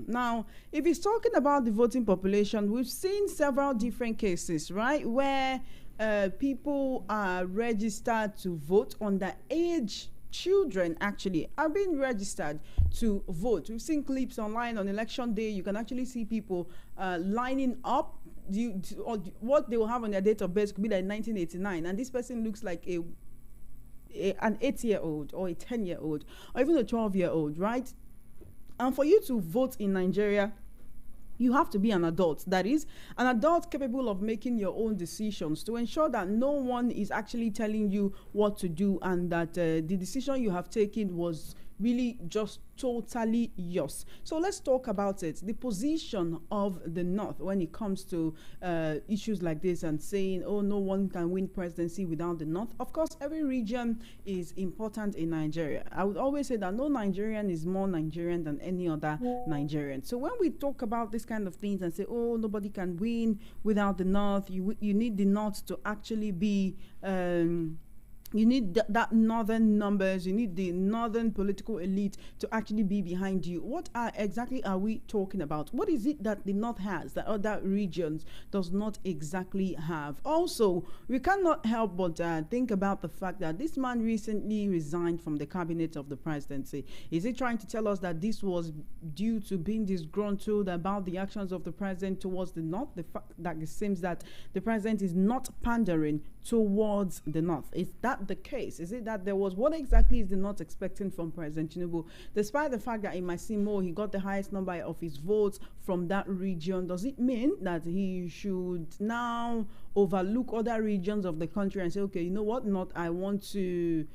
Now, if he's talking about the voting population, we've seen several different cases, right, where people are registered to vote. Underage children actually are being registered to vote. We've seen clips online on election day. You can actually see people lining up. Or what they will have on their date of birth could be like 1989, and this person looks like an 8-year-old or a 10-year-old or even a 12-year-old, right? And for you to vote in Nigeria, you have to be an adult. That is, an adult capable of making your own decisions to ensure that no one is actually telling you what to do, and that the decision you have taken was really just totally yours. So let's talk about it. The position of the North when it comes to issues like this, and saying, oh, no one can win presidency without the North. Of course, every region is important in Nigeria. I would always say that no Nigerian is more Nigerian than any other Nigerian. So when we talk about this kind of things and say, oh, nobody can win without the North, you need the North to actually be you need that northern numbers, you need the northern political elite to actually be behind you. What exactly are we talking about? What is it that the North has that other regions does not exactly have? Also, we cannot help but think about the fact that this man recently resigned from the cabinet of the presidency. Is he trying to tell us that this was due to being disgruntled about the actions of the president towards the North? The fact that it seems that the president is not pandering towards the North. Is that the case? Is it that there was, what exactly is the North expecting from President Tinubu? Despite the fact that in Masimo he got the highest number of his votes from that region, does it mean that he should now overlook other regions of the country and say, okay, you know what, North, I want to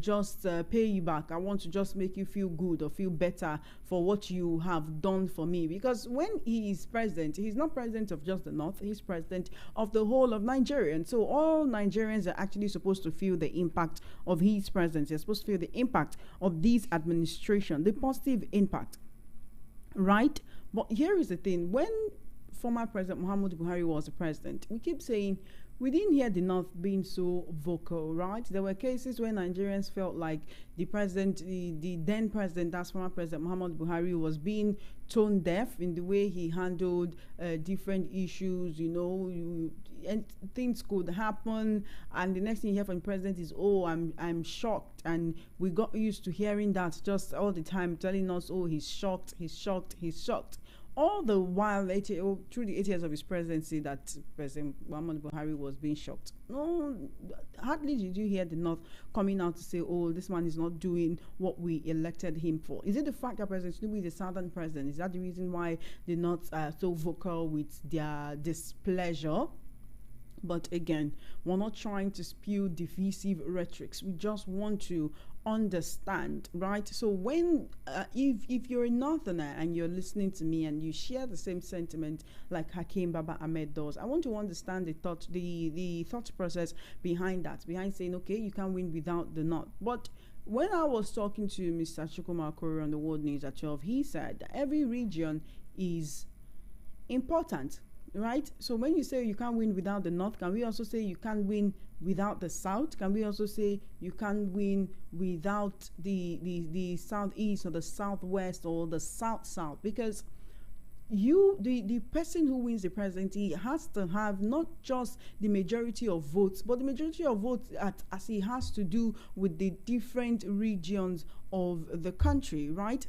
just pay you back. I want to just make you feel good or feel better for what you have done for me? Because when he is president, he's not president of just the North, he's president of the whole of Nigeria. And so all Nigerians are actually supposed to feel the impact of his presidency. They're supposed to feel the impact of this administration, the positive impact, right? But here is the thing. When former President Muhammadu Buhari was the president, we keep saying, we didn't hear the North being so vocal, right? There were cases where Nigerians felt like the president, the then president, that's former President Muhammadu Buhari, was being tone deaf in the way he handled different issues. You know, and things could happen, and the next thing you hear from the president is, oh, I'm shocked. And we got used to hearing that just all the time, telling us, oh, he's shocked, he's shocked, he's shocked. All the while, through the 8 years of his presidency, that President Muhammadu Buhari was being shocked. No, hardly did you hear the North coming out to say, oh, this man is not doing what we elected him for. Is it the fact that President Tinubu is a southern president? Is that the reason why the North are so vocal with their displeasure? But again, we're not trying to spew divisive rhetorics. We just want to understand, right? So when if you're a northerner and you're listening to me and you share the same sentiment like Hakeem Baba Ahmed does, I want to understand the thought process behind that, behind saying, okay, you can't win without the North. But when I was talking to Mr. Chukwuma Okoro on the World News at 12, he said that every region is important, right? So when you say you can't win without the North, can we also say you can't win without the South? Can we also say you can't win without the Southeast or the Southwest or the South? Because the person who wins the presidency has to have not just the majority of votes, but the majority of votes as he has to do with the different regions of the country, right?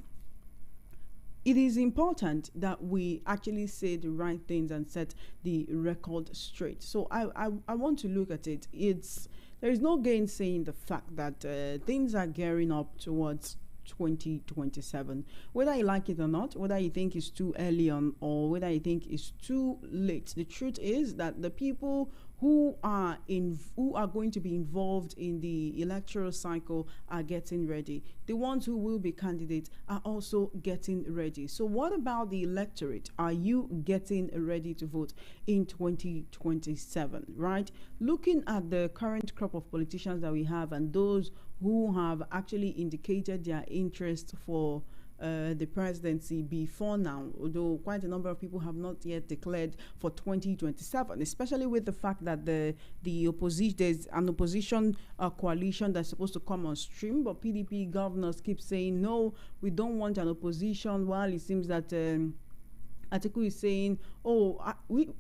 It is important that we actually say the right things and set the record straight. So I want to look at it. There is no gainsaying the fact that things are gearing up towards 2027. Whether you like it or not, whether you think it's too early on or whether you think it's too late, the truth is that the people who are going to be involved in the electoral cycle are getting ready. The ones who will be candidates are also getting ready. So what about the electorate? Are you getting ready to vote in 2027, right? Looking at the current crop of politicians that we have and those who have actually indicated their interest for the presidency before now, although quite a number of people have not yet declared for 2027, especially with the fact that the opposition, there's an opposition coalition that's supposed to come on stream, but PDP governors keep saying, no, we don't want an opposition, while it seems that Atiku is saying, oh,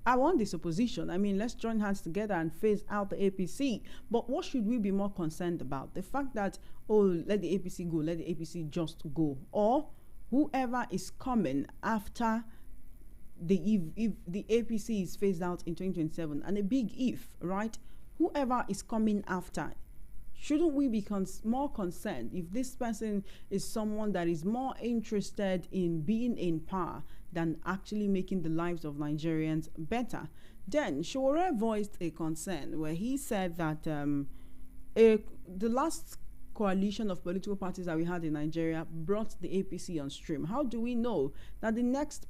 I want this opposition. I mean, let's join hands together and phase out the APC. But what should we be more concerned about? The fact that, oh, let the APC go, let the APC just go. Or whoever is coming after if the APC is phased out in 2027, and a big if, right? Whoever is coming after, shouldn't we be more concerned if this person is someone that is more interested in being in power than actually making the lives of Nigerians better? Then Shore voiced a concern where he said that the last coalition of political parties that we had in Nigeria brought the APC on stream. How do we know that the next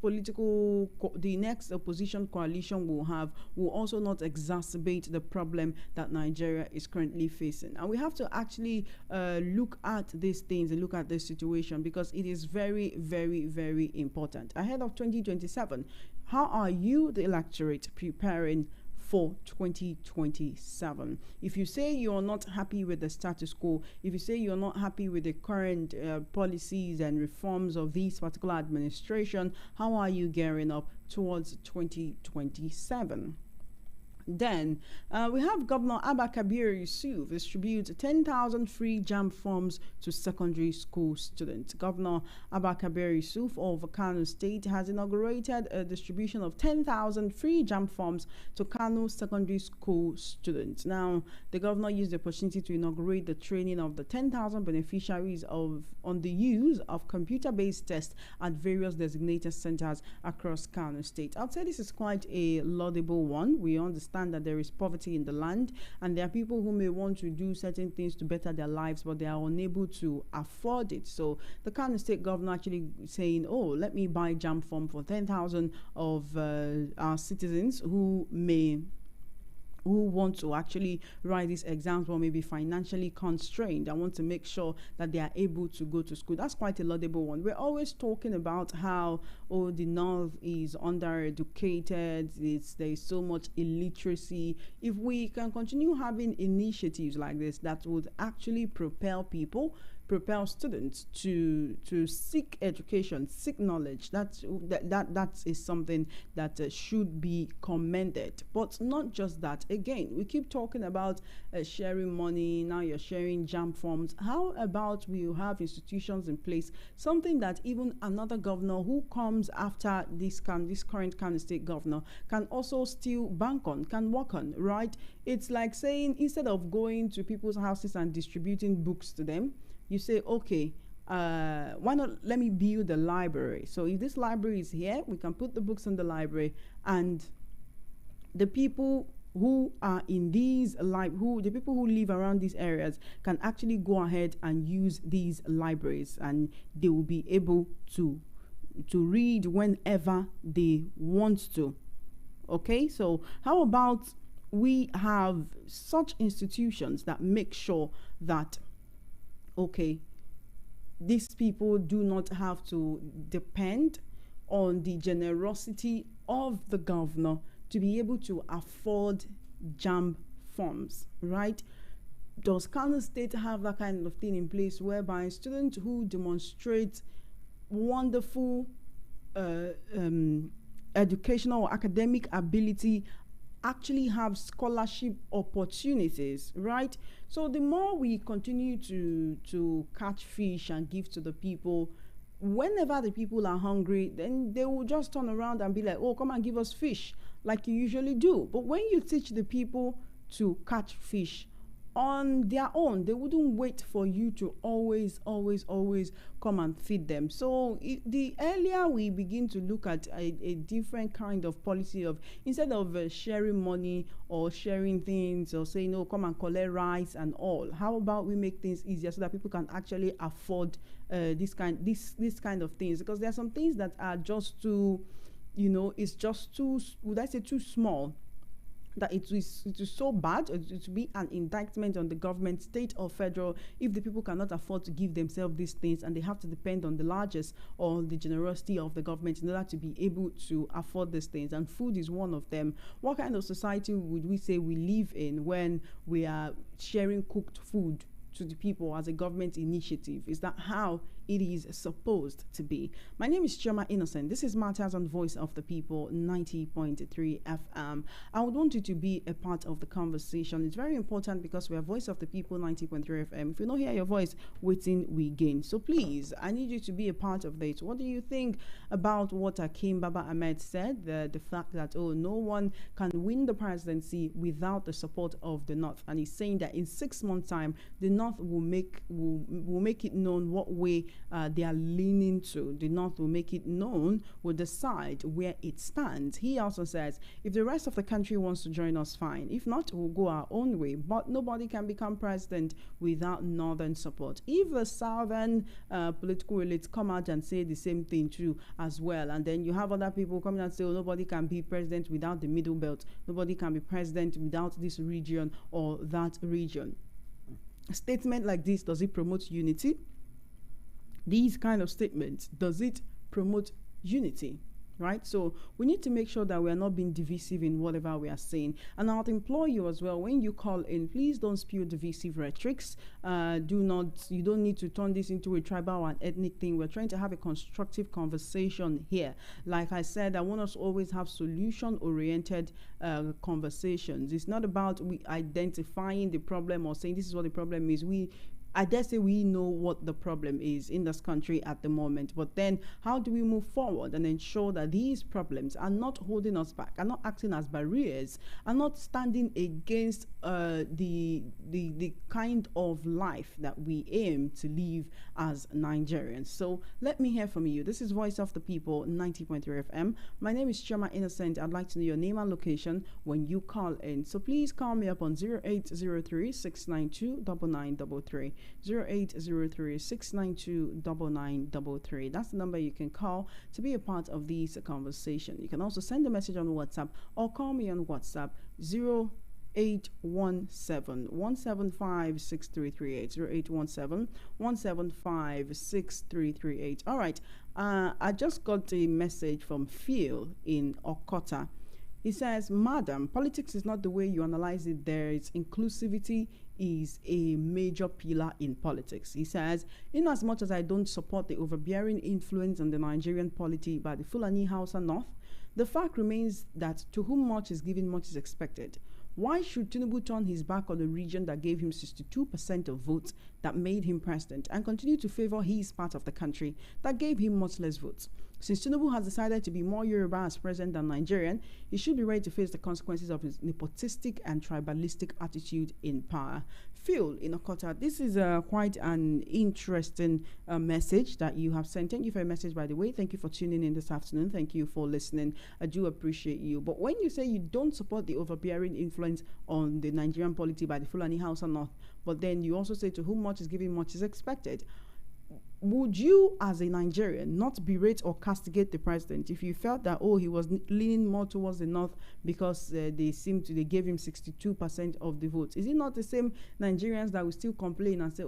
opposition coalition will also not exacerbate the problem that Nigeria is currently facing? And we have to actually look at these things and look at this situation, because it is very, very, very important. Ahead of 2027, how are you, the electorate, preparing for 2027? If you say you're not happy with the status quo, if you say you're not happy with the current policies and reforms of this particular administration, how are you gearing up towards 2027? Then we have Governor Abba Kabir Yusuf distribute 10,000 free JAMB forms to secondary school students. Governor Abba Kabir Yusuf of Kano State has inaugurated a distribution of 10,000 free JAMB forms to Kano secondary school students. Now, the governor used the opportunity to inaugurate the training of the 10,000 beneficiaries on the use of computer-based tests at various designated centers across Kano State. I'd say this is quite a laudable one. We understand that there is poverty in the land, and there are people who may want to do certain things to better their lives, but they are unable to afford it. So the Kano State governor actually saying, oh, let me buy JAMB form for 10,000 of our citizens who want to actually write these exams or maybe financially constrained. I want to make sure that they are able to go to school. That's quite a laudable one. We're always talking about how, oh, the North is undereducated, there is so much illiteracy. If we can continue having initiatives like this that would actually propel students to seek education, seek knowledge, that is something that should be commended. But not just that. Again, we keep talking about sharing money. Now you're sharing JAMB forms. How about we have institutions in place, something that even another governor who comes after this current Kano State governor can also still bank on, can work on, right? It's like saying, instead of going to people's houses and distributing books to them, you say, okay, why not let me build a library? So if this library is here, we can put the books in the library, and the people who are in these the people who live around these areas can actually go ahead and use these libraries, and they will be able to read whenever they want to. Okay, so how about we have such institutions that make sure that, okay, these people do not have to depend on the generosity of the governor to be able to afford JAMB forms, right? Does Kano State have that kind of thing in place whereby students who demonstrate wonderful educational or academic ability actually have scholarship opportunities, right? So the more we continue to catch fish and give to the people, whenever the people are hungry, then they will just turn around and be like, oh, come and give us fish, like you usually do. But when you teach the people to catch fish on their own, they wouldn't wait for you to always come and feed them. So the earlier we begin to look at a different kind of policy of, instead of sharing money or sharing things or saying, no, come and collect rice and all, how about we make things easier so that people can actually afford this kind of things? Because there are some things that are just too, it's just too, would I say, too small that it is so bad, it will be an indictment on the government, state or federal, if the people cannot afford to give themselves these things and they have to depend on the largest or the generosity of the government in order to be able to afford these things. And food is one of them. What kind of society would we say we live in when we are sharing cooked food to the people as a government initiative? Is that how it is supposed to be? My name is Choma Innocent. This is Matters on Voice of the People 90.3 FM. I would want you to be a part of the conversation. It's very important because we are Voice of the People 90.3 FM. If you don't hear your voice, waiting we gain. So please, I need you to be a part of this. What do you think about what Hakeem Baba Ahmed said? The fact that, no one can win the presidency without the support of the North. And he's saying that in 6 months' time, the North will make it known what way they are leaning to. The North will make it known, will decide where it stands. He also says, if the rest of the country wants to join us, fine. If not, we'll go our own way. But nobody can become president without Northern support. If the Southern political elites come out and say the same thing too as well, and then you have other people coming and say, nobody can be president without the Middle Belt. Nobody can be president without this region or that region. A statement like this, does it promote unity? These kind of statements, does it promote unity? Right? So we need to make sure that we are not being divisive in whatever we are saying. And I would implore you as well, when you call in, please don't spew divisive rhetorics. You don't need to turn this into a tribal and ethnic thing. We're trying to have a constructive conversation here. Like I said, I want us to always have solution-oriented conversations. It's not about we identifying the problem or saying this is what the problem is. I dare say we know what the problem is in this country at the moment, but then how do we move forward and ensure that these problems are not holding us back, are not acting as barriers, are not standing against the kind of life that we aim to live as Nigerians? So let me hear from you. This is Voice of the People 90.3 FM. My name is Choma Innocent. I'd like to know your name and location when you call in. So please call me up on 0803 692 9933. 0803-692-9933. That's the number you can call to be a part of this conversation. You can also send a message on WhatsApp or call me on WhatsApp 0817-175-6338. 0817-175-6338. All right. I just got a message from Phil in Okota. He says, Madam, politics is not the way you analyze it there. It's inclusivity is a major pillar in politics. He says, in as much as I don't support the overbearing influence on the Nigerian polity by the Fulani Hausa North, the fact remains that to whom much is given, much is expected. Why should Tinubu turn his back on the region that gave him 62% of votes that made him president and continue to favor his part of the country that gave him much less votes? Since Tinubu has decided to be more Yoruba as president than Nigerian, he should be ready to face the consequences of his nepotistic and tribalistic attitude in power. Phil in Okota, this is quite an interesting message that you have sent. Thank you for your message, by the way. Thank you for tuning in this afternoon. Thank you for listening. I do appreciate you. But when you say you don't support the overbearing influence on the Nigerian polity by the Fulani Hausa North, but then you also say to whom much is given, much is expected, would you, as a Nigerian, not berate or castigate the president if you felt that, he was leaning more towards the North because they gave him 62% of the votes? Is it not the same Nigerians that will still complain and say,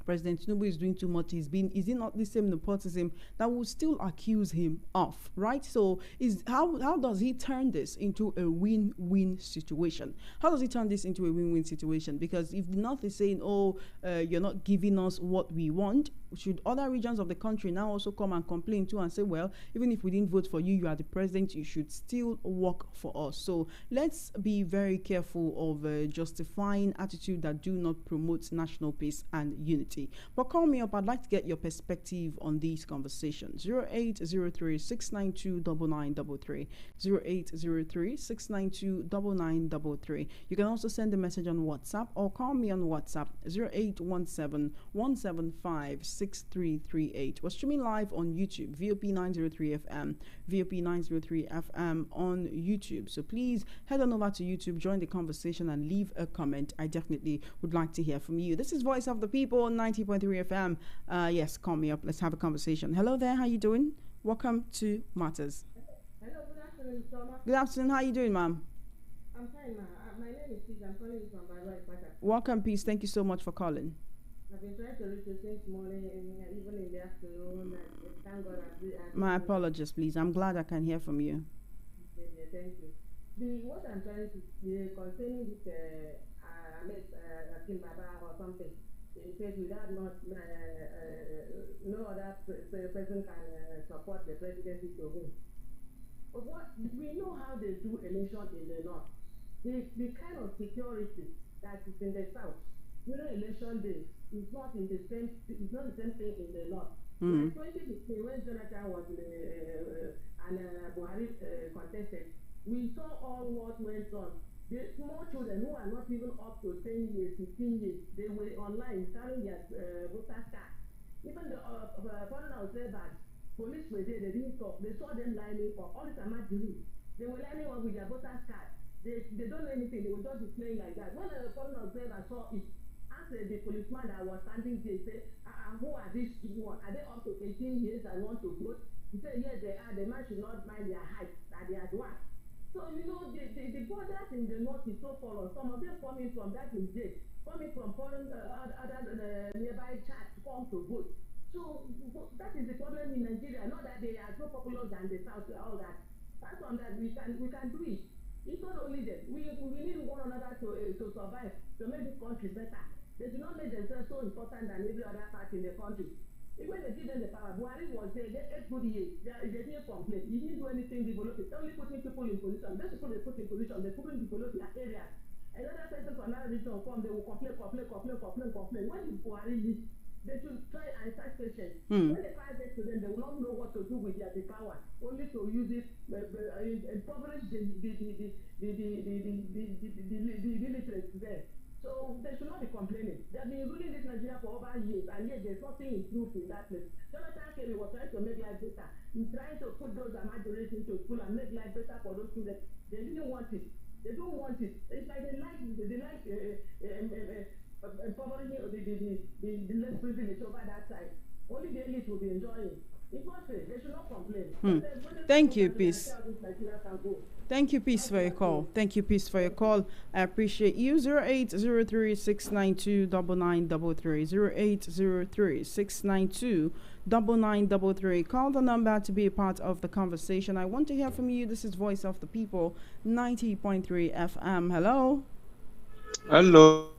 President Tinubu is doing too much? Is it not the same nepotism that will still accuse him of, right? So how does he turn this into a win-win situation? How does he turn this into a win-win situation? Because if the North is saying, you're not giving us what we want, should other regions of the country now also come and complain too and say, well, even if we didn't vote for you, you are the president, you should still work for us? So let's be very careful of justifying attitude that do not promote national peace and unity. But call me up. I'd like to get your perspective on these conversations. 0803-692-9933. 0803-692-9933. You can also send a message on WhatsApp or call me on WhatsApp 0817-175-6338. We're streaming live on YouTube, VOP 903 FM, VOP 903 FM on YouTube. So please head on over to YouTube, join the conversation, and leave a comment. I definitely would like to hear from you. This is Voice of the People 90.3 FM. Yes, call me up. Let's have a conversation. Hello there. How you doing? Welcome to Matters. Hello, good afternoon, Soma. Good afternoon. How you doing, ma'am? I'm fine now. My name is Steve. I'm calling you from Barua Ipata. Welcome, Peace. Thank you so much for calling. I've been trying to reach you since morning, and even in the afternoon. Thank God My apologies, please. I'm glad I can hear from you. Okay, thank you. What I'm trying to concerning this Hakeem Baba or something. He said without no other person can support the presidency to win. But what we know how they do election in the north. The kind of security that is in the south during election day is not in the same. It's not the same thing in the north. Like 2016, when Jonathan was and Buhari contested, we saw all what went on. The small children who are not even up to 10 years, 15 years, they were online carrying their voter card. Even the foreign observers, police were there, they didn't talk. They saw them lining up. All this Amajiri, they were lining up with their voter card. They don't know anything, they were just displaying like that. When the foreign observer saw it, asked the policeman that was standing there, say, who are these people? Are they up to 18 years and want to vote? He said, yes, they are. The man should not mind their height, that they are one. So, the borders in the north is so full. Some of them coming from that in jail, coming from foreign, other nearby Chad to come to vote. So, that is the problem in Nigeria. Not that they are so popular than the south, all that. Apart from that, we can do it. It's not only that. We need one another to survive, to make this country better. They do not make themselves so important than every other part in the country. Even when they give them the power, Buhari was there, they 8 good years. They didn't complain. He didn't do anything develop it. Only putting people in position. Those people they put in position, they couldn't develop their area. Another person from another region come, they will complain. When the Buhari leave, they should try and start patience. When they try to them, they will not know what to do with their power. Only to use it, impoverish the illiterates there. So they should not be complaining. They have been ruling this Nigeria for over years, and yet there's nothing improved in that place. Jonathan came, he was trying to make life better. He's trying to put those Amajoris into school and make life better for those students. They didn't want it. They don't want it. It's like they like empowering the less privileged over that side. Only the elite will be enjoying. It's not fair. They should not complain. Thank you, Peace. Thank you, Peace, for your call. Thank you, Peace, for your call. I appreciate you. 0803-692-9933. 0803-692-9933. Call the number to be a part of the conversation. I want to hear from you. This is Voice of the People, 90.3 FM. Hello. Hello.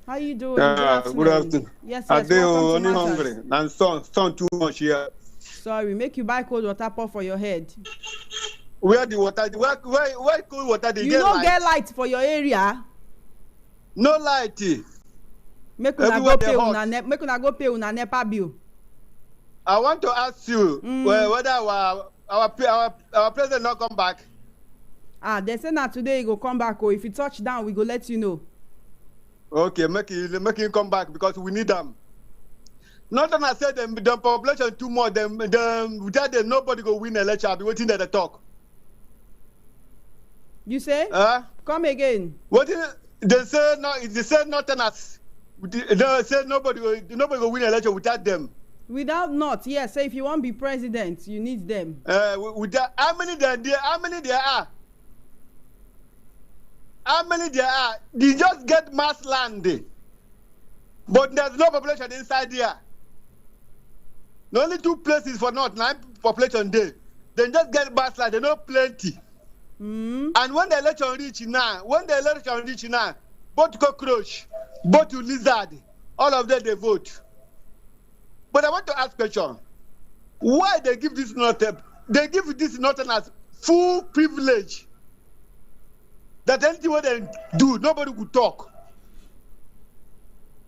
How you doing? Good afternoon. Yes. Are they only hungry? And sun too much here. Sorry, make you buy cold water pour for your head. Where the water? Where cold water? They you get don't light. Get light for your area. No light. Make una go pay una NEPA bill. I want to ask you whether our president not come back. They say that today he go come back. Or if he touch down, we go let you know. Okay, make him come back because we need them. Not that I said the population too much. Without them, nobody go win election. I'll be waiting there to talk. You say? Come again. What they say? No, they say nothing as. They say nobody go win election without them. Without not, yes. Say if you want to be president, you need them. Without how many there are? How many there are? They just get mass land, but there's no population inside there. The only 2 places for North, 9 population there. They just get mass land. They know plenty. And when the election reach now, both cockroach, both lizard, all of them they vote. But I want to ask a question: why they give this Northern? They give this Northern as full privilege. That anything what they do, nobody could talk.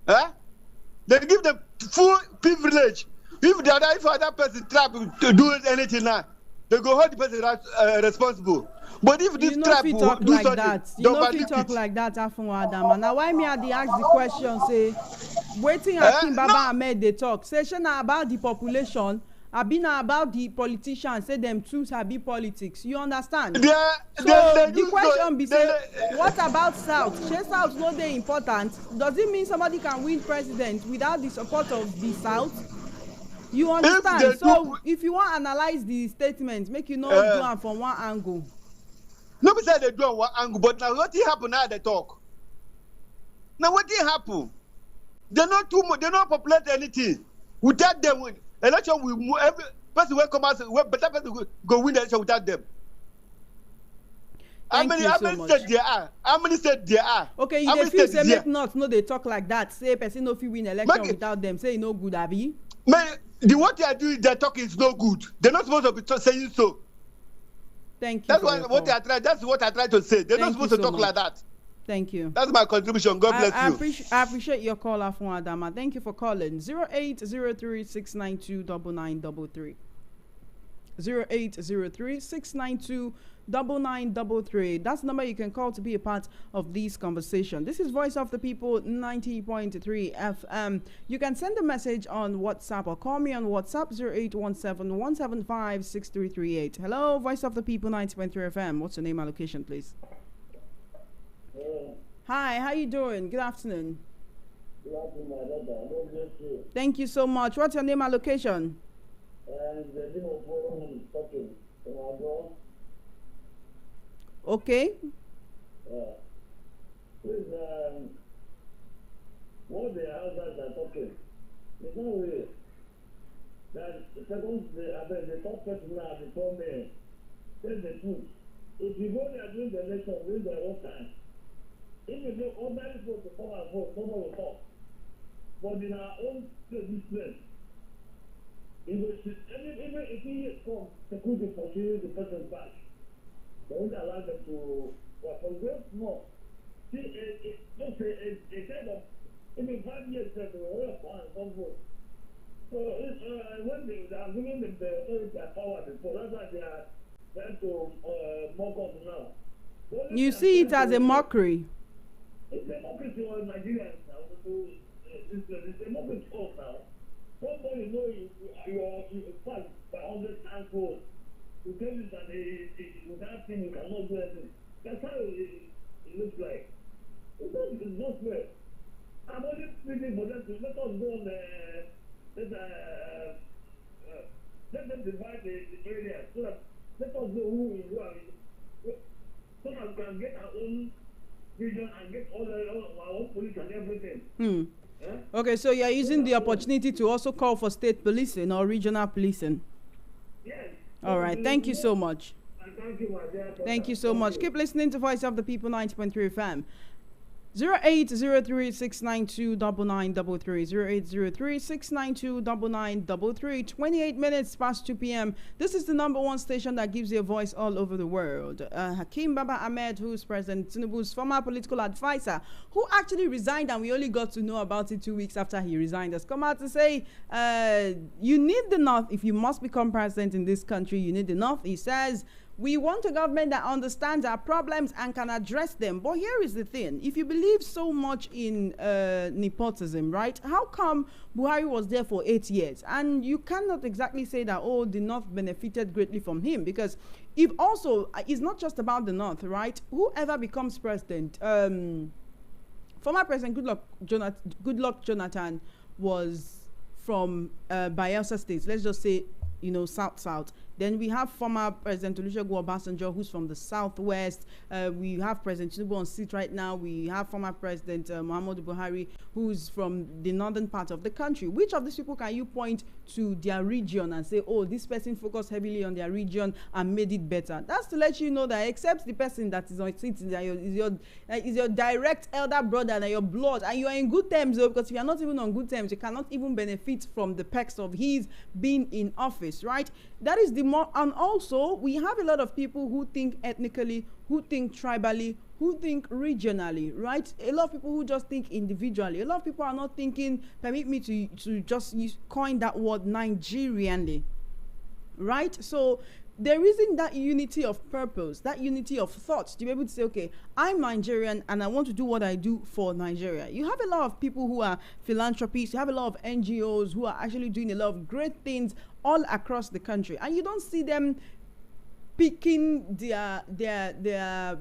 They give them full privilege. If other person try to do anything now, they go hold the person responsible. But if this trap will do like something, that, you know if you talk like that, Afunwa Adam. Now why me I dey ask the question? Say, waiting Hakeem Baba Ahmed they talk. Say, na about the population. I been about the politicians. Say them too sabi politics. You understand? The question be say, what about South? Shey South no dey important. Does it mean somebody can win president without the support of the South? You understand? So if you want to analyze the statement, make you know do am from one angle. Nobody said they do on one angle, but now what happen now they talk. Now what happen? They're not too much, they don't populate anything. Without them, election will move, every person will come out, better person go win the election without them. How many states there are? How many states there are? Okay, you dey feel say make not no they talk like that. Say person no fit win election without them. Say no good, Abi. Man, what they are doing, their talking is no good. They're not supposed to be saying so. Thank you. That's what I try. That's what I try to say. They're not supposed to talk like that. Thank you. That's my contribution. God bless you. I appreciate your call, Afun Adama. Thank you for calling. 0803-692-9933. 0803-692-9933. That's the number you can call to be a part of this conversation. This is Voice of the People 90.3 FM. You can send a message on WhatsApp or call me on WhatsApp 0817-175-6338. Hello, Voice of the People 90.3 FM. What's your name and location, please? Hi, how you doing? Good afternoon. Good afternoon, my brother. God bless you. Thank you so much. What's your name and location? And the name of forum talking. Okay. Please, what the elders are talking, it's not real. That the second, the top person now before me, tell the truth. If you go there during the election, during the own time, if you go ordinary people to come and vote, nobody will talk. But in our own place, even if he come security pursue the person back, they won't allow them to. But from those small, see, let's say a kind of even 5 years ago, they were all come vote. So when they are giving them the authority and power before, that's why they are trying to mock us now. You see it as a mockery. It's a mockery to all Nigerians now. It's a mockery to us now. Somebody know you fight by 100 times forward. You tell you that without thing you cannot do anything. That's how it looks like. It's not fair. I'm only speaking for them to let us go on let them divide the area so that let us know who is who are so that we can get our own region and get all our own police and everything. Yeah? Okay, so you're using the opportunity to also call for state policing or regional policing. Yes. All right, thank you so much. Thank you, my dear. Thank you so much. Keep listening to Voice of the People 90.3 FM. 0803-692-9933. 0803-692-9933. 28 minutes past 2 p.m. This is the #1 station that gives you a voice all over the world. Hakeem Baba Ahmed, who's President Tinubu's former political advisor, who actually resigned, and we only got to know about it 2 weeks after he resigned, has come out to say, you need the North. If you must become president in this country, you need the North. He says, we want a government that understands our problems and can address them. But here is the thing. If you believe so much in nepotism, right, how come Buhari was there for 8 years? And you cannot exactly say that, oh, the North benefited greatly from him. Because if also, it's not just about the North, right? Whoever becomes president, former President Goodluck Jonathan was from Bayelsa State. Let's just say, South. Then we have former President Olusegun Obasanjo, who's from the Southwest. We have President Tinubu on seat right now. We have former President Muhammadu Buhari, who's from the northern part of the country. Which of these people can you point to their region and say, oh, this person focused heavily on their region and made it better? That's to let you know that except the person that is on seat is your direct elder brother and your blood, and you are in good terms, though, because if you are not even on good terms, you cannot even benefit from the perks of his being in office, right? That is the more, and also we have a lot of people who think ethnically, who think tribally, who think regionally, right? A lot of people who just think individually. A lot of people are not thinking, permit me to just coin that word, Nigerianly, right? So there isn't that unity of purpose, that unity of thought to be able to say, okay, I'm Nigerian and I want to do what I do for Nigeria. You have a lot of people who are philanthropists, you have a lot of NGOs who are actually doing a lot of great things all across the country, and you don't see them picking their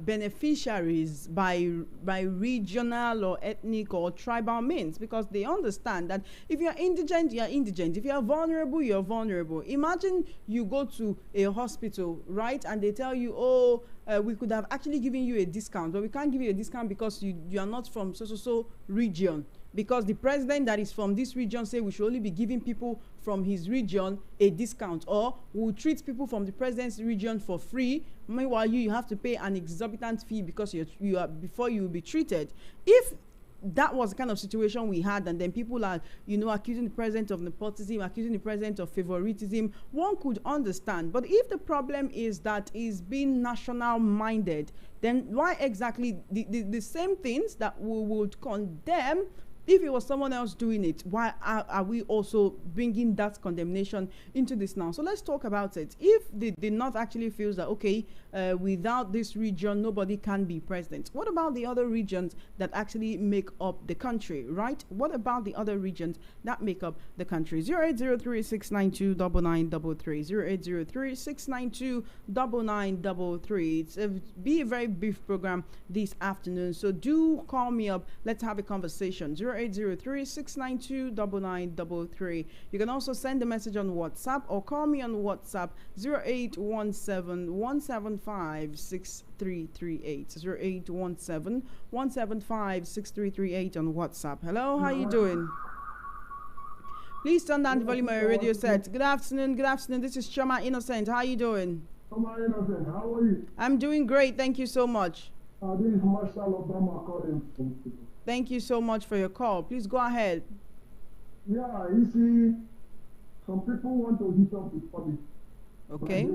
beneficiaries by regional or ethnic or tribal means, because they understand that if you're indigent, you're indigent. If you're vulnerable, you're vulnerable. Imagine you go to a hospital, right, and they tell you, oh, we could have actually given you a discount, but we can't give you a discount because you are not from so region, because the president that is from this region say we should only be giving people from his region a discount, or we'll treat people from the president's region for free. Meanwhile, you have to pay an exorbitant fee because you are before you will be treated. If that was the kind of situation we had, and then people are, accusing the president of nepotism, accusing the president of favoritism, one could understand. But if the problem is that he's being national minded, then why exactly the same things that we would condemn if it was someone else doing it? Why are we also bringing that condemnation into this now? So let's talk about it. If the North actually feels that, okay, without this region, nobody can be president, what about the other regions that actually make up the country, right? What about the other regions that make up the country? 0803-692-9933, 0803-692-9933. It's be a very brief program this afternoon, so do call me up. Let's have a conversation. 0803-692-9933. You can also send a message on WhatsApp or call me on WhatsApp 0817-175-6338. 0817-175-6338 on WhatsApp. Hello, how you doing? Please turn down the volume of your radio set. Good afternoon. This is Chama Innocent. How you doing? Chama Innocent, how are you? I'm doing great. Thank you so much. This is Marshall Obama calling from. Thank you so much for your call. Please go ahead. Yeah, you see, some people want to hit up the politics. Okay.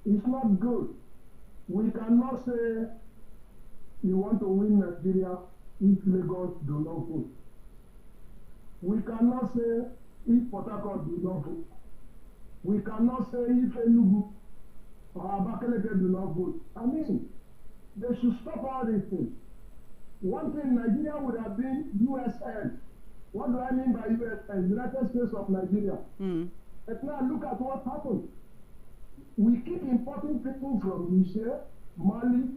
It's not good. We cannot say you want to win Nigeria if Lagos do not vote. We cannot say if Port Harcourt do not vote. We cannot say if Enugu or Abakaleke do not vote. I mean, they should stop all these things. One thing, Nigeria would have been USN. What do I mean by USN? United States of Nigeria. But now look at what happened. We keep importing people from Niger, Mali,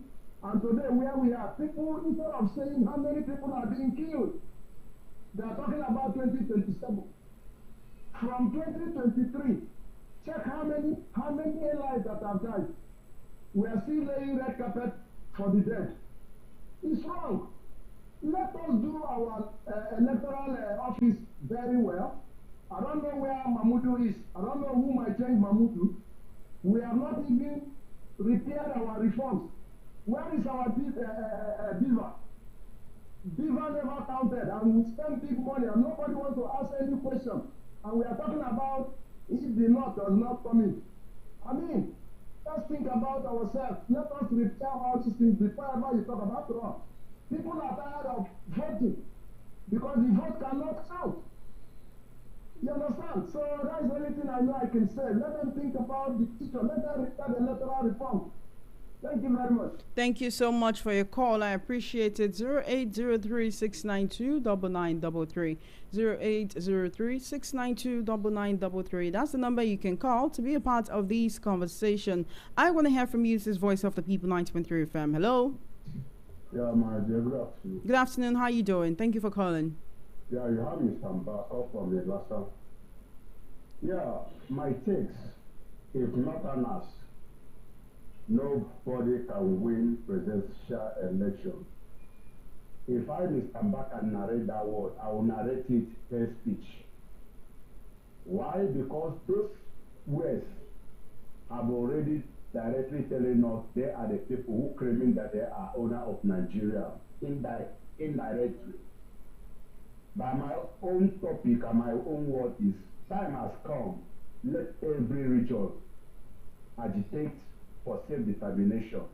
and today where we are, people, instead of saying how many people are being killed, they are talking about 2027. From 2023, check how many airlines that have died. We are still laying red carpet for the dead. It's wrong. Let us do our electoral office very well. I don't know where Mamudu is. I don't know who might change Mamudu. We have not even repaired our reforms. Where is our beaver? Beaver never counted, and we spend big money, and nobody wants to ask any question. And we are talking about if the North does not come in. I mean, let's think about ourselves. Let us repair all these things before ever you talk about Trump. People are tired of voting because the vote cannot count. You understand? So that's the only thing I know I can say. Let them think about the future. Let them repair the electoral reform. Thank you very much. Thank you so much for your call. I appreciate it. 0803-692-9933. 0803-692-9933. That's the number you can call to be a part of this conversation. I want to hear from you. This is Voice of the People, 90.3 FM. Hello. Yeah, my dear, good afternoon. Good afternoon. How you doing? Thank you for calling. Yeah, you have Mr. Mbaka from the last time. Yeah, my takes, if not an us, nobody can win presidential election. If I, Mr. Mbaka, narrate that word, I will narrate it per speech. Why? Because those words have already directly telling us they are the people who claiming that they are owner of Nigeria indirectly. By my own topic and my own word is, time has come. Let every region agitate for self-determination.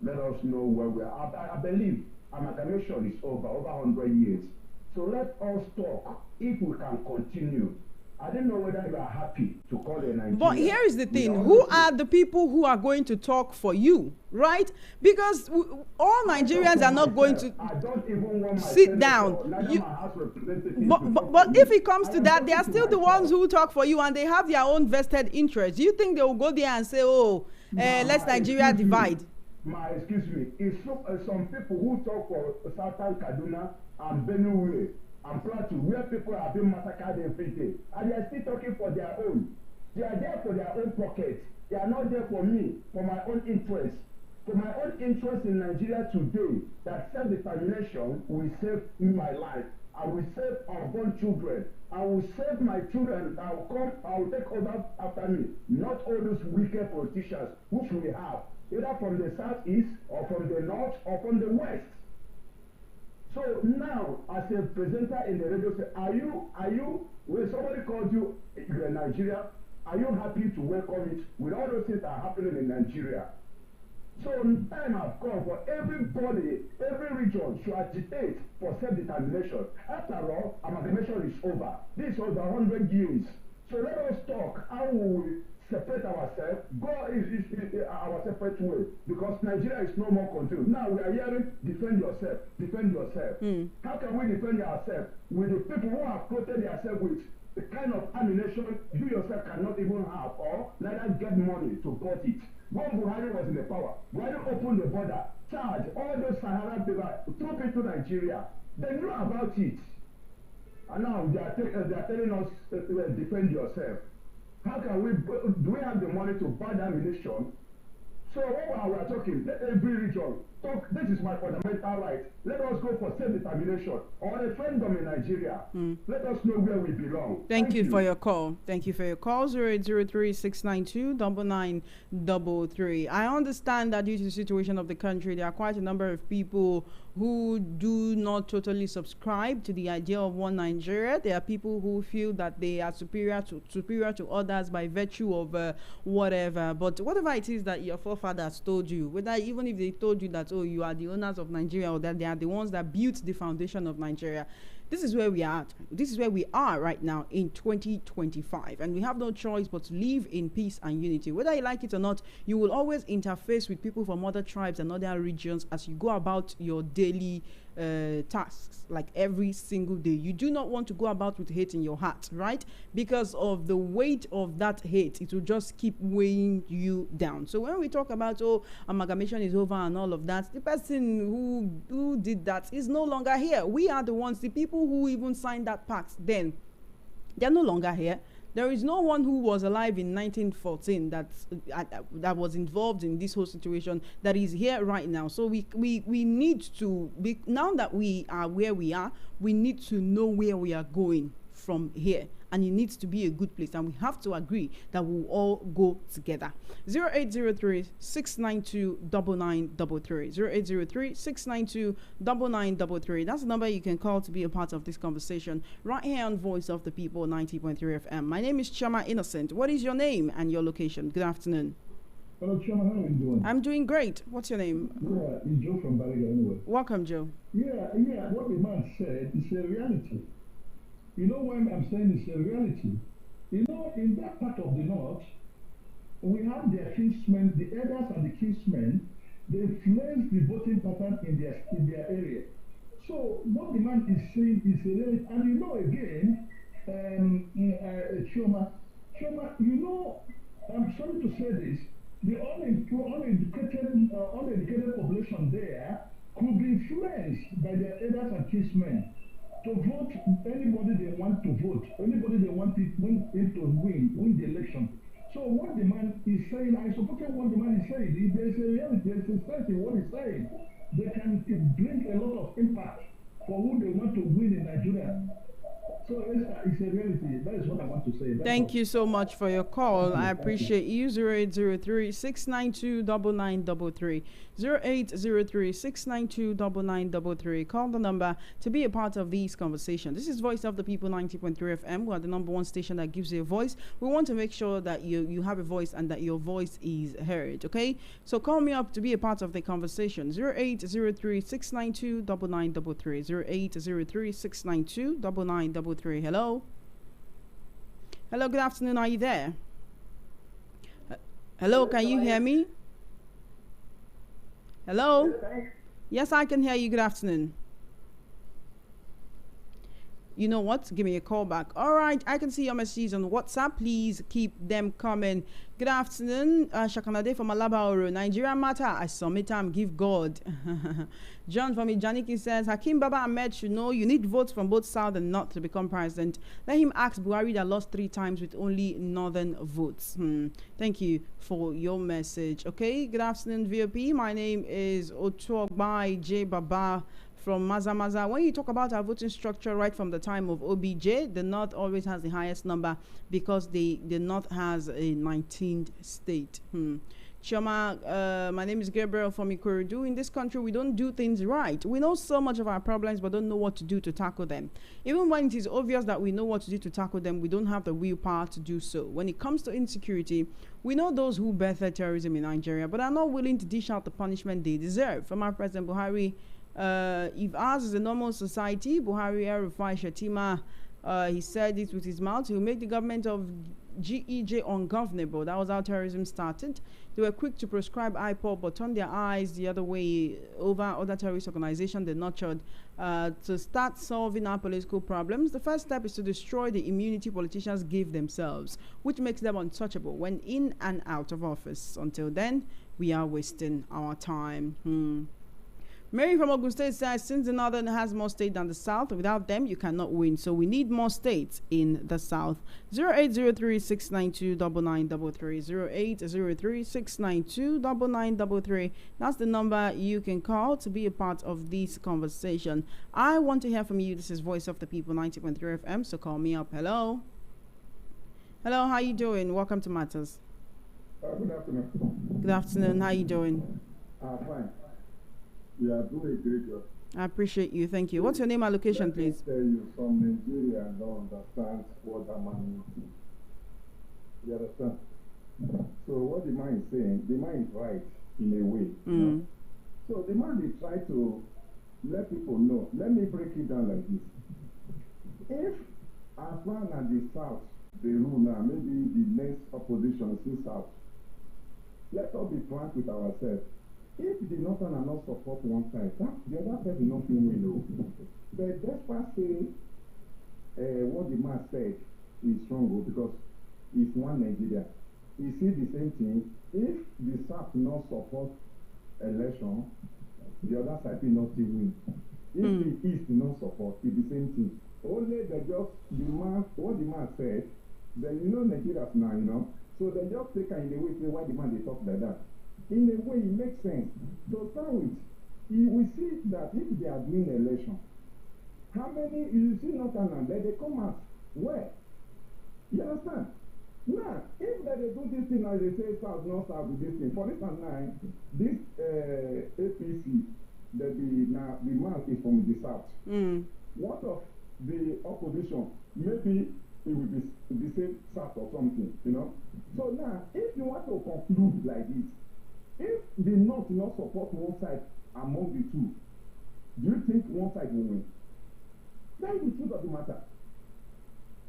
Let us know where we are. I believe amalgamation is over 100 years. So let us talk if we can continue. I don't know whether you are happy to call a Nigeria. But here is the thing: who are the people who are going to talk for you, right? Because all Nigerians are not going to I don't even want my sit down. But if it comes to that, they are still the ones who talk for you, and they have their own vested interest. Do you think they will go there and say, "Oh, let's Nigeria divide"? Excuse me. It's some people who talk for Southern Kaduna and Benue and Plateau, where people have been massacred every day, and they are still talking for their own. They are there for their own pockets. They are not there for me, for my own interest. For my own interest in Nigeria today, that self-determination will save my life. I will save our born children. I will save my children. I will take over after me. Not all those wicked politicians which we have, either from the southeast or from the north or from the west. So now, as a presenter in the radio, say, are you, when somebody calls you Nigeria, are you happy to welcome it with all those things that are happening in Nigeria? So time has come for everybody, every region should agitate for self-determination. After all, amalgamation is over. This was 100 years. So let us talk how we will separate ourselves, go our separate way, because Nigeria is no more controlled. Now we are hearing, defend yourself, defend yourself. How can we defend ourselves with the people who have coated themselves with the kind of ammunition you yourself cannot even have, or neither get money to bought it? When Buhari was in the power, Buhari opened the border, charged all those Sahara people, threw people to Nigeria. They knew about it. And now they are telling us, defend yourself. How can do we have the money to buy that ammunition? So while we are talking, let every region talk, this is my fundamental right. Let us go for self-determination or a referendum in Nigeria. Let us know where we belong. Thank you for your call. Thank you for your call. 0803-692-9933. I understand that due to the situation of the country, there are quite a number of people who do not totally subscribe to the idea of one Nigeria. There are people who feel that they are superior to others by virtue of whatever. But whatever it is that your forefathers told you, whether even if they told you that, oh, you are the owners of Nigeria, or that they are the ones that built the foundation of Nigeria, this is where we are at. This is where we are right now in 2025, and we have no choice but to live in peace and unity. Whether you like it or not, you will always interface with people from other tribes and other regions as you go about your daily tasks, like every single day. You do not want to go about with hate in your heart, right? Because of the weight of that hate, it will just keep weighing you down. So when we talk about, oh, amalgamation is over and all of that, the person who did that is no longer here. We are the ones, the people who even signed that pact then, they're no longer here. There is no one who was alive in 1914 that was involved in this whole situation that is here right now. So we need to be, now that we are where we are, we need to know where we are going from here, and it needs to be a good place, and we have to agree that we'll all go together. 0803-692-9933 0803-692-9933. That's the number you can call to be a part of this conversation right here on Voice of the People 90.3 FM. My name is Chama Innocent. What is your name and your location? Good afternoon. Hello, Chama. How are you doing? I'm doing great. What's your name? Yeah, it's Joe from Bariga anyway. Welcome, Joe. Yeah, what the man said is a reality. You know when I'm saying it's a reality? You know, in that part of the north, we have their kinsmen, the elders and the kinsmen, they influence the voting pattern in their area. So what the man is saying is a reality. And you know again, Choma, you know, I'm sorry to say this, the uneducated population there could be influenced by their elders and kinsmen to vote anybody they want to vote, anybody they want to win the election. So what the man is saying, I support what the man is saying. There's a reality, there's a sense in what he's saying. They can bring a lot of impact for who they want to win in Nigeria. So it's a reality. That is what I want to say. Thank you so much for your call. I appreciate you. 0803-692-9933. 0803-692-9933. Call the number to be a part of these conversations. This is Voice of the People 90.3 FM. We are the #1 station that gives you a voice. We want to make sure that you have a voice and that your voice is heard. Okay? So call me up to be a part of the conversation. 0803-692-9933. 0803-692-9933. Hello? Hello, good afternoon. Are you there? Hello, can you hear me? Hello? Yes, I can hear you. Good afternoon. You know what? Give me a call back. All right, I can see your messages on WhatsApp. Please keep them coming. Good afternoon, Shakanade from Alabaoro. Nigeria matter. I submit time. Give God. John from Ijaniki says Hakeem Baba Ahmed should know you need votes from both South and North to become president. Let him ask Buhari that lost 3 times with only Northern votes. Thank you for your message. Okay. Good afternoon, VOP. My name is Otuogbai J Baba from Maza. When you talk about our voting structure right from the time of OBJ, the North always has the highest number because the North has a 19th state. Chioma, my name is Gabriel from Ikorodu. In this country, we don't do things right. We know so much of our problems, but don't know what to do to tackle them. Even when it is obvious that we know what to do to tackle them, we don't have the willpower to do so. When it comes to insecurity, we know those who birthed terrorism in Nigeria, but are not willing to dish out the punishment they deserve. From our President Buhari, if ours is a normal society, Buhari El-Rufai Shatima, he said it with his mouth, he will make the government of GEJ ungovernable. That was how terrorism started. They were quick to prescribe IPOB, but turned their eyes the other way over other terrorist organizations they nurtured. To start solving our political problems, the first step is to destroy the immunity politicians give themselves, which makes them untouchable when in and out of office. Until then, we are wasting our time. Mary from Ogun State says, since the Northern has more states than the South, without them, you cannot win. So we need more states in the South. 0803-692-9933. 0803-692-9933. That's the number you can call to be a part of this conversation. I want to hear from you. This is Voice of the People, 90.3 FM. So call me up. Hello. Hello, how you doing? Welcome to Matters. Good afternoon. Good afternoon. How you doing? Fine. You are doing a great job. I appreciate you. Thank you. What's your name and location, please? Let me tell you, from Nigeria, I don't understand what that man means. You understand? So what the man is saying, the man is right in a way. You know? So the man is trying to let people know. Let me break it down like this. If as long as the South, they rule now, maybe the next opposition is in South, let us be frank with ourselves. If the Northern are not support one side, that the other side will not win, though. But despite saying what the man said is strong because it's one Nigeria. You see the same thing. If the South not support election, the other side will not still win. If the East not support, it's the same thing. Only they just the man what the man said, then you know Nigerians now, you know. So they just take in the way say why the man they talk like that. In a way, it makes sense. To start with, we see that if they are doing election, how many, you see Northern, they come out, where? You understand? Now, if they do this thing, as they say, South, North, South, this thing, for instance, now, this APC, the man is from the South. What of the opposition? Maybe it will be the same South or something, you know? So now, if you want to conclude like this, if the North not support one side among the two, do you think one side will win? That is the truth of the matter.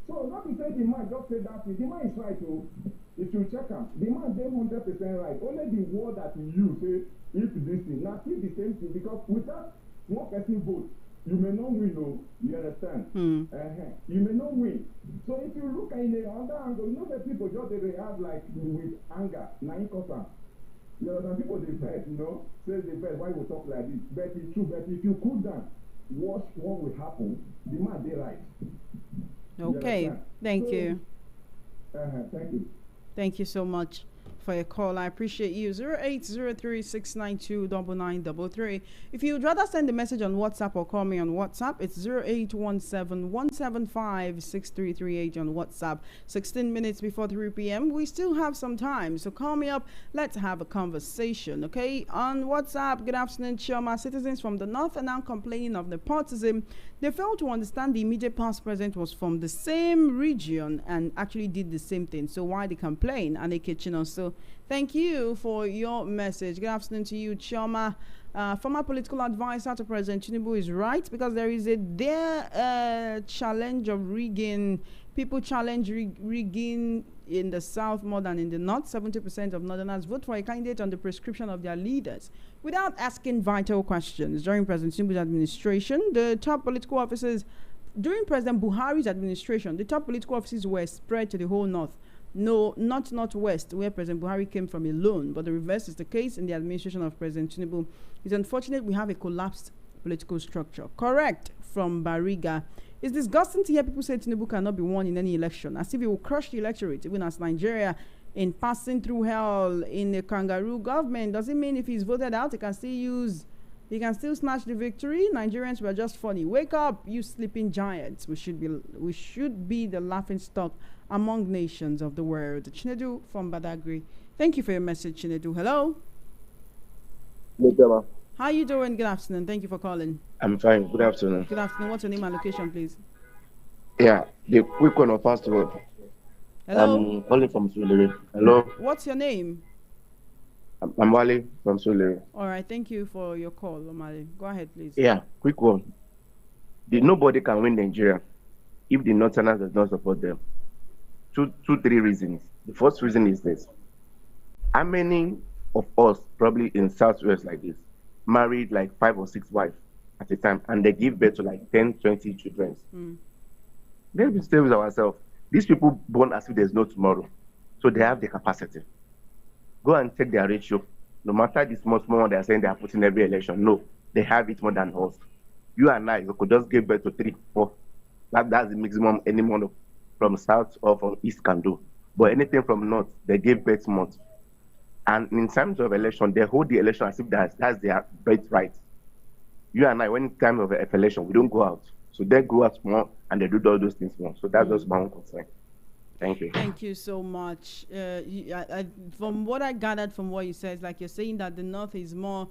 So not to say the man just say that the man is right. So if you check him, the man dey 100% right. Only the word that he use say if this thing, now still the same thing because without one person vote, you may not win. No, you understand? You may not win. So if you look in the other angle, you know that people just they react like with anger, na inconstant. You know, some people they vex, you know, say they vex, why we talk like this? But it's true, but if you cool down, watch what will happen, the man they right. Okay, thank you. Thank you. Thank you so much for your call. I appreciate you. 0803-692-9933. If you'd rather send a message on WhatsApp or call me on WhatsApp, it's 0817-175-6338 on WhatsApp. 16 minutes before 3 p.m. We still have some time, so call me up. Let's have a conversation, okay? On WhatsApp, good afternoon, Chioma. Citizens from the North are now complaining of nepotism. They failed to understand the immediate past president was from the same region and actually did the same thing. So why they complain? And they kitchen also. Thank you for your message. Good afternoon to you, Chioma. Former political advisor to President Tinubu is right, because there is a challenge of rigging. People challenge rigging in the south more than in the north. 70% of northerners vote for a candidate on the prescription of their leaders without asking vital questions. During President Tinubu's administration, the top political offices, during President Buhari's administration, the top political offices were spread to the whole north. No, not northwest, where President Buhari came from alone, but the reverse is the case in the administration of President Tinubu. It's unfortunate we have a collapsed political structure. Correct from Bariga. It's disgusting to hear people say Tinubu cannot be won in any election, as if he will crush the electorate, even as Nigeria in passing through hell in a kangaroo government. Does it mean if he's voted out, he can still snatch the victory? Nigerians were just funny. Wake up, you sleeping giants. We should be the laughing stock among nations of the world. Chinedu from Badagry. Thank you for your message, Chinedu. Hello. How you doing? Good afternoon. Thank you for calling. I'm fine. Good afternoon. Good afternoon. What's your name and location, please? Yeah, the quick one of first of all. Hello. I'm calling from Sulere. Hello. What's your name? I'm Wale from Sulere. All right. Thank you for your call, Omale. Go ahead, please. Yeah, quick one. Nobody can win Nigeria if the Northerners does not support them. Three reasons. The first reason is this. How many of us, probably in Southwest like this, married like 5 or 6 wives at a time, and they give birth to like 10, 20 children? Let's be stay with ourselves. These people born as if there's no tomorrow. So they have the capacity. Go and check their ratio. No matter the small one they are saying they are putting every election. No, they have it more than us. You and I, we could just give birth to 3, 4. That's the maximum anyone from south or from east can do. But anything from north, they give birth months. And in terms of election, they hold the election as if that's their birthright. You and I, when it's time of election, we don't go out. So they go out more and they do all those things more. So that's just my own concern. Thank you. Thank you so much. From what I gathered from what you said, like you're saying that the North is more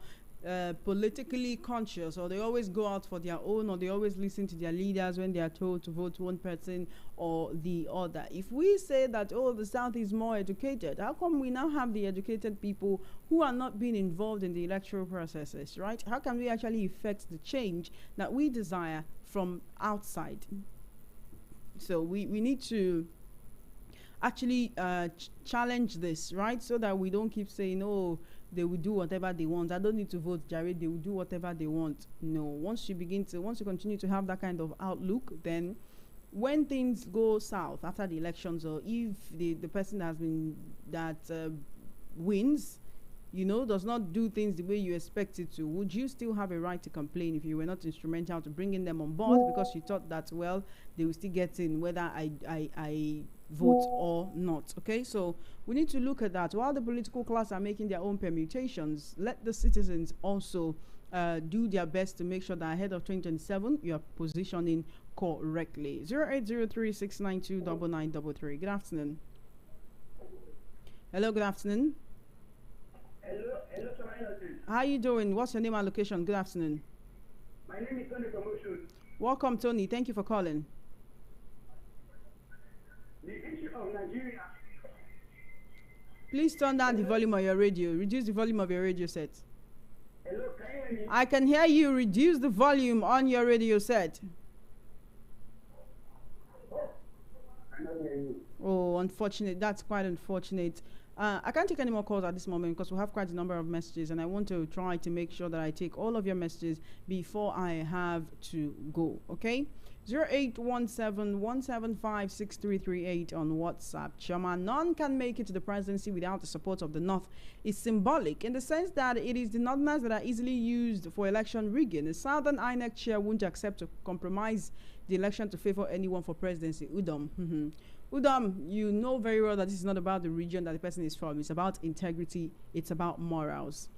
politically conscious, or they always go out for their own, or they always listen to their leaders when they are told to vote one person or the other. If we say that, oh, the South is more educated, how come we now have the educated people who are not being involved in the electoral processes, right? How can we actually effect the change that we desire from outside? So we need to actually challenge this, right? So that we don't keep saying, oh, they will do whatever they want. I don't need to vote, Jared. They will do whatever they want. No. Once you continue to have that kind of outlook, then when things go south after the elections, or if the person that wins, does not do things the way you expect it to, would you still have a right to complain if you were not instrumental to bringing them on board because you thought that, well, they will still get in whether I vote or not? Okay, so we need to look at that. While the political class are making their own permutations, let the citizens also do their best to make sure that ahead of 2027 you are positioning correctly. 0803-692-9933. Good afternoon. Hello, good afternoon. Hello, how are you doing? What's your name and location? Good afternoon. My name is Tony from Oshun. Welcome, Tony. Thank you for calling. The issue of Nigeria. Please turn down the volume of your radio. Reduce the volume of your radio set. Hello, can you hear me? I can hear you. Reduce the volume on your radio set. I don't hear you. Oh, unfortunate. That's quite unfortunate. I can't take any more calls at this moment because we have quite a number of messages, and I want to try to make sure that I take all of your messages before I have to go. Okay? 0817-175-6338 on WhatsApp. Chama, none can make it to the presidency without the support of the North. It's symbolic in the sense that it is the Northerners that are easily used for election rigging. The Southern INEC chair won't accept to compromise the election to favor anyone for presidency. Udom. Udom, you know very well that this is not about the region that the person is from. It's about integrity. It's about morals.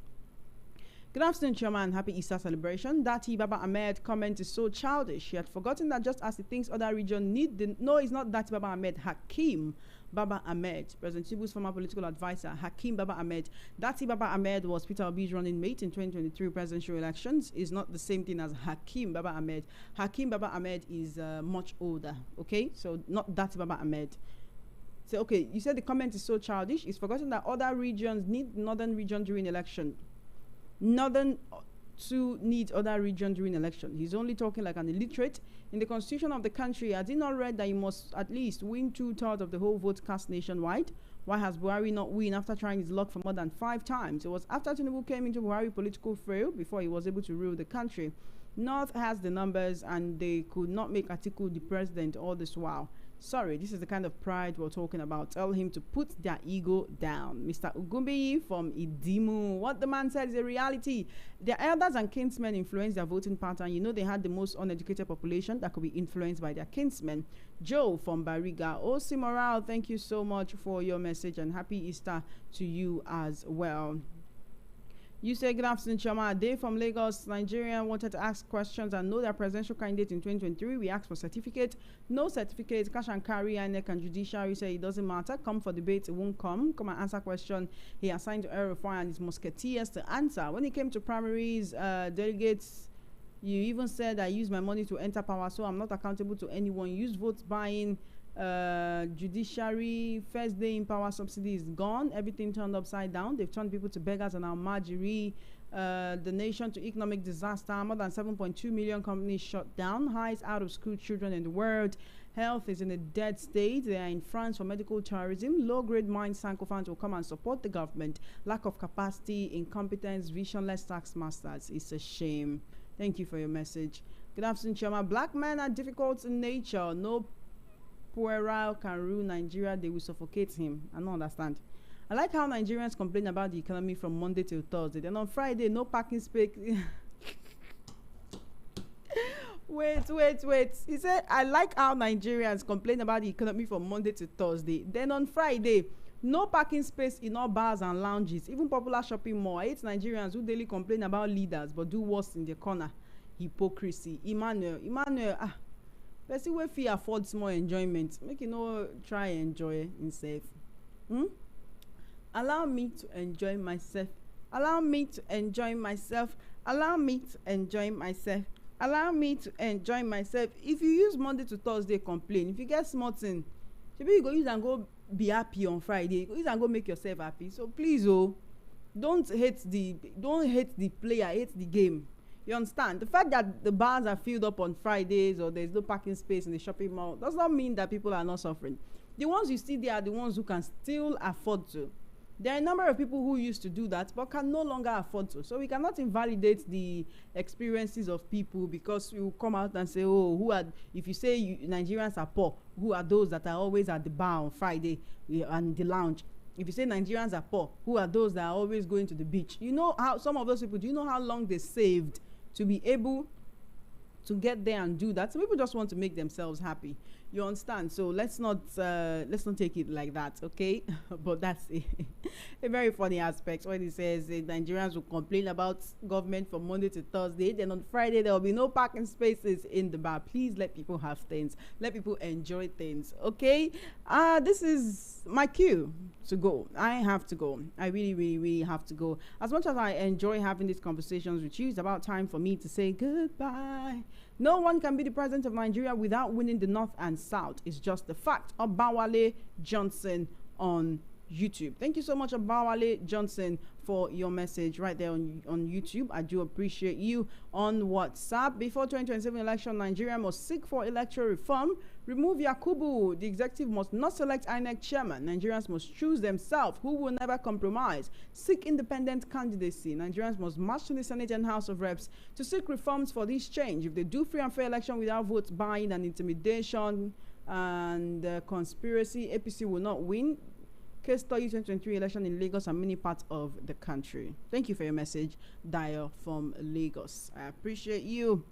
Good afternoon, Chairman. Happy Easter celebration. Dati Baba Ahmed comment is so childish. She had forgotten that just as he thinks other regions need the... No, it's not Dati Baba Ahmed. Hakeem Baba Ahmed, President Tinubu's former political advisor. Hakeem Baba Ahmed. Dati Baba Ahmed was Peter Obi's running mate in 2023 presidential elections. Is not the same thing as Hakeem Baba Ahmed. Hakeem Baba Ahmed is much older. Okay, so not Dati Baba Ahmed. So, okay, you said the comment is so childish. It's forgotten that other regions need northern region during election. Northern to need other region during election. He's only talking like an illiterate. In the constitution of the country, has he not read that you must at least win 2/3 of the whole vote cast nationwide? Why has Buhari not win after trying his luck for more than 5 times? It was after Tinubu came into Buhari political frail before he was able to rule the country. North has the numbers and they could not make Atiku the president all this while. Sorry, this is the kind of pride we're talking about. Tell him to put their ego down. Mr. Ugumbi from Idimu. What the man said is a reality. Their elders and kinsmen influenced their voting pattern. You know they had the most uneducated population that could be influenced by their kinsmen. Joe from Bariga. Osi Morale, thank you so much for your message and happy Easter to you as well. You say, good afternoon, Chama. Dave from Lagos, Nigeria, wanted to ask questions and know their presidential candidate in 2023. We asked for certificate. No certificate. Cash and carry, INEC and judiciary say it doesn't matter. Come for debate, it won't come. Come and answer question. He assigned to Erify and his musketeers to answer. When it came to primaries, delegates, you even said I use my money to enter power, so I'm not accountable to anyone. Use vote buying. Judiciary first day in power subsidy is gone. Everything turned upside down. They've turned people to beggars and almajiri. The nation to economic disaster. More than 7.2 million companies shut down. Highest out of school children in the world. Health is in a dead state. They are in France for medical tourism. Low grade mines Sankofans will come and support the government. Lack of capacity, incompetence, visionless tax masters. It's a shame. Thank you for your message. Good afternoon, Chama. Black men are difficult in nature. No puerile can rule Nigeria, they will suffocate him. I don't understand. I like how Nigerians complain about the economy from Monday till Thursday. Then on Friday, no parking space. Wait. He said, I like how Nigerians complain about the economy from Monday to Thursday. Then on Friday, no parking space in all bars and lounges, even popular shopping mall. I hate Nigerians who daily complain about leaders but do worse in the corner. Hypocrisy. Emmanuel, person wey fit afford small enjoyment make you no try enjoy himself. Allow me to enjoy myself. Allow me to enjoy myself. Allow me to enjoy myself. Allow me to enjoy myself. If you use Monday to Thursday complain, if you get small thing, maybe you go use and go be happy on Friday. You go use and go make yourself happy. So please, don't hate the player, hate the game. You understand? The fact that the bars are filled up on Fridays or there's no parking space in the shopping mall does not mean that people are not suffering. The ones you see there are the ones who can still afford to. There are a number of people who used to do that but can no longer afford to. So we cannot invalidate the experiences of people because you come out and say, if you say Nigerians are poor, who are those that are always at the bar on Friday and the lounge? If you say Nigerians are poor, who are those that are always going to the beach? You know how some of those people, do you know how long they saved to be able to get there and do that? Some people just want to make themselves happy. You understand? So let's not take it like that, okay? But that's a very funny aspect when he says Nigerians will complain about government from Monday to Thursday, then on Friday there will be no parking spaces in the bar. Please let people have things. Let people enjoy things, okay? This is my cue to go. I have to go. I really have to go. As much as I enjoy having these conversations with you, it's about time for me to say goodbye. No one can be the president of Nigeria without winning the North and South. It's just the fact. Obawale Johnson on YouTube. Thank you so much, Obawale Johnson, for your message right there on YouTube. I do appreciate you. On WhatsApp, before 2027 election, Nigeria must seek for electoral reform. Remove Yakubu. The executive must not select INEC chairman. Nigerians must choose themselves who will never compromise. Seek independent candidacy. Nigerians must march to the Senate and House of Reps to seek reforms for this change. If they do free and fair election without votes buying and intimidation and conspiracy, APC will not win. Case study 2023 election in Lagos and many parts of the country. Thank you for your message, Dio from Lagos. I appreciate you.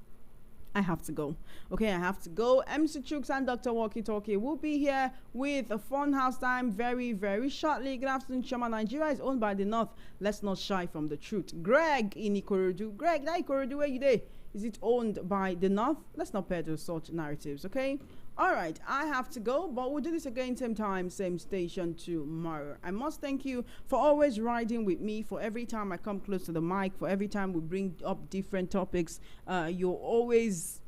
I have to go. Okay, I have to go. MC Chooks and Dr. Walkie Talkie will be here with a fun house time very shortly. Good afternoon, Chama. Nigeria is owned by the North. Let's not shy from the truth. Greg in Ikorodu. Greg, that Ikorodu, where you there? Is it owned by the North? Let's not pair to such narratives, okay? All right, I have to go, but we'll do this again same time, same station tomorrow. I must thank you for always riding with me, for every time I come close to the mic, for every time we bring up different topics. You're always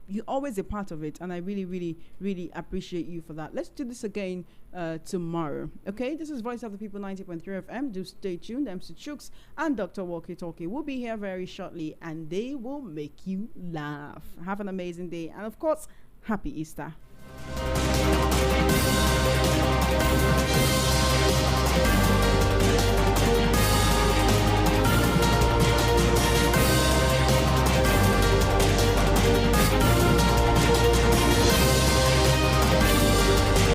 you're always a part of it, and I really, really, really appreciate you for that. Let's do this again tomorrow. Okay, this is Voice of the People 90.3 FM. Do stay tuned. MC Chooks and Dr. Walkie Talkie will be here very shortly, and they will make you laugh. Have an amazing day, and of course, happy Easter.